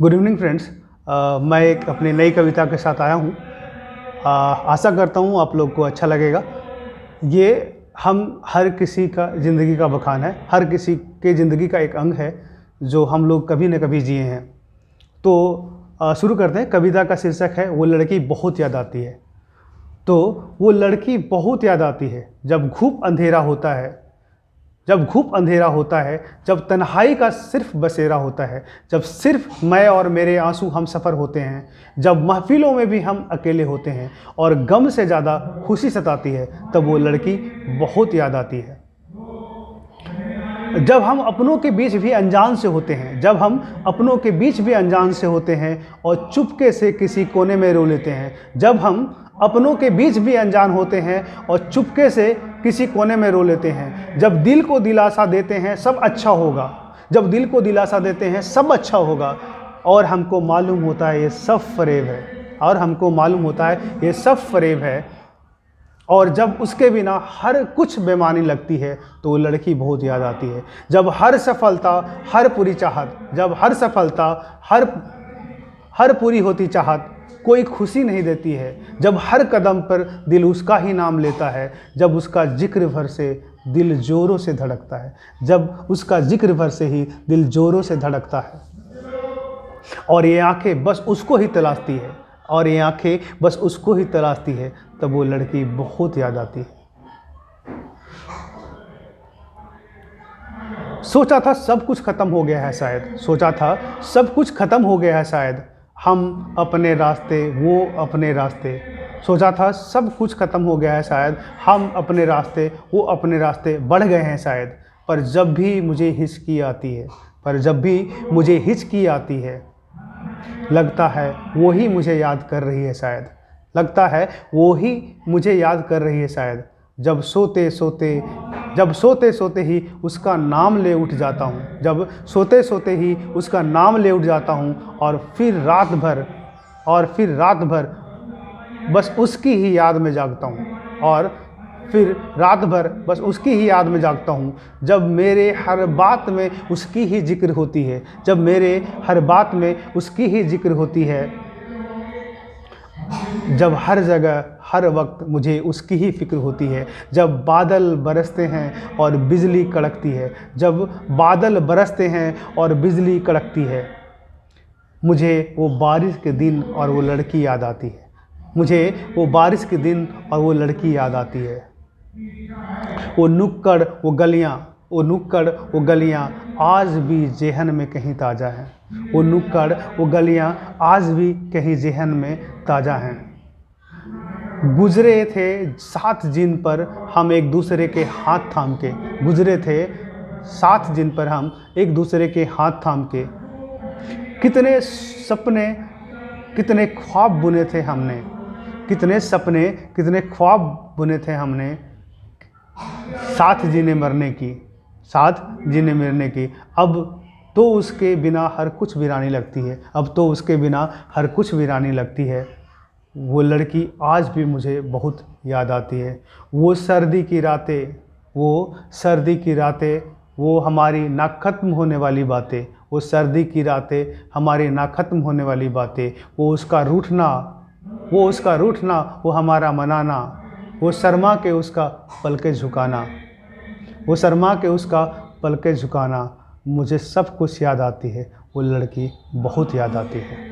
Good evening friends. मैं एक अपनी नई कविता के साथ आया हूँ। आशा करता हूँ आप लोग को अच्छा लगेगा। ये हम हर किसी का ज़िंदगी का बखान है, हर किसी के ज़िंदगी का एक अंग है जो हम लोग कभी न कभी जिए हैं। तो शुरू करते हैं। कविता का शीर्षक है वो लड़की बहुत याद आती है। तो वो लड़की बहुत याद आती है जब खूब अंधेरा होता है, जब खूब अंधेरा होता है, जब तन्हाई का सिर्फ बसेरा होता है, जब सिर्फ मैं और मेरे आंसू हम सफ़र होते हैं, जब महफिलों में भी हम अकेले होते हैं और गम से ज़्यादा खुशी सताती है, तब वो लड़की बहुत याद आती है। जब हम अपनों के बीच भी अनजान से होते हैं, जब हम अपनों के बीच भी अनजान से होते हैं और चुपके से किसी कोने में रो लेते हैं, जब हम अपनों के बीच भी अनजान होते हैं और चुपके से किसी कोने में रो लेते हैं, जब दिल को दिलासा देते हैं सब अच्छा होगा, जब दिल को दिलासा देते हैं सब अच्छा होगा और हमको मालूम होता है ये सब फरेब है, और हमको मालूम होता है ये सब फरेब है, और जब उसके बिना हर कुछ बेमानी लगती है तो वो लड़की बहुत याद आती है। जब हर सफलता, हर पूरी चाहत, जब हर सफलता, हर पूरी होती चाहत कोई खुशी नहीं देती है, जब हर कदम पर दिल उसका ही नाम लेता है, जब उसका जिक्र भर से दिल जोरों से धड़कता है, जब उसका जिक्र भर से ही दिल जोरों से धड़कता है, और ये आंखें बस उसको ही तलाशती है, और ये आंखें बस उसको ही तलाशती है, तब वो लड़की बहुत याद आती है। सोचा था सब कुछ खत्म हो गया है शायद, सोचा था सब कुछ खत्म हो गया है शायद, हम अपने रास्ते वो अपने रास्ते, सोचा था सब कुछ खत्म हो गया है शायद, हम अपने रास्ते वो अपने रास्ते बढ़ गए हैं शायद, पर जब भी मुझे हिचकी आती है, पर जब भी मुझे हिचकी आती है, लगता है वो ही मुझे याद कर रही है शायद, लगता है वो ही मुझे याद कर रही है शायद, जब सोते सोते ही उसका नाम ले उठ जाता हूँ, जब सोते सोते ही उसका नाम ले उठ जाता हूँ, और फिर रात भर बस उसकी ही याद में जागता हूँ, और फिर रात भर बस उसकी ही याद में जागता हूँ, जब मेरे हर बात में उसकी ही जिक्र होती है, जब मेरे हर बात में उसकी ही जिक्र होती है, जब हर जगह हर वक्त मुझे उसकी ही फिक्र होती है, जब बादल बरसते हैं और बिजली कड़कती है, जब बादल बरसते हैं और बिजली कड़कती है, मुझे वो बारिश के दिन और वो लड़की याद आती है, मुझे वो बारिश के दिन और वो लड़की याद आती है। वो नुक्कड़ वो गलियाँ आज भी जेहन में कहीं ताज़ा हैं, वो नुक्कड़ वो गलियाँ आज भी कहीं जेहन में ताज़ा हैं। गुजरे थे 7 जिन पर हम एक दूसरे के हाथ थाम के, गुजरे थे 7 जिन पर हम एक दूसरे के हाथ थाम के, कितने सपने कितने ख्वाब बुने थे हमने, कितने सपने कितने ख्वाब बुने थे हमने, साथ जीने मरने की, अब तो उसके बिना हर कुछ वीरानी लगती है, अब तो उसके बिना हर कुछ वीरानी लगती है। वो लड़की आज भी मुझे बहुत याद आती है। वो सर्दी की रातें, वो हमारी ना ख़त्म होने वाली बातें, वो सर्दी की रातें हमारी ना ख़त्म होने वाली बातें, वो उसका रूठना, वो हमारा मनाना, वो शर्मा के उसका पलके झुकाना, मुझे सब कुछ याद आती है। वो लड़की बहुत याद आती है।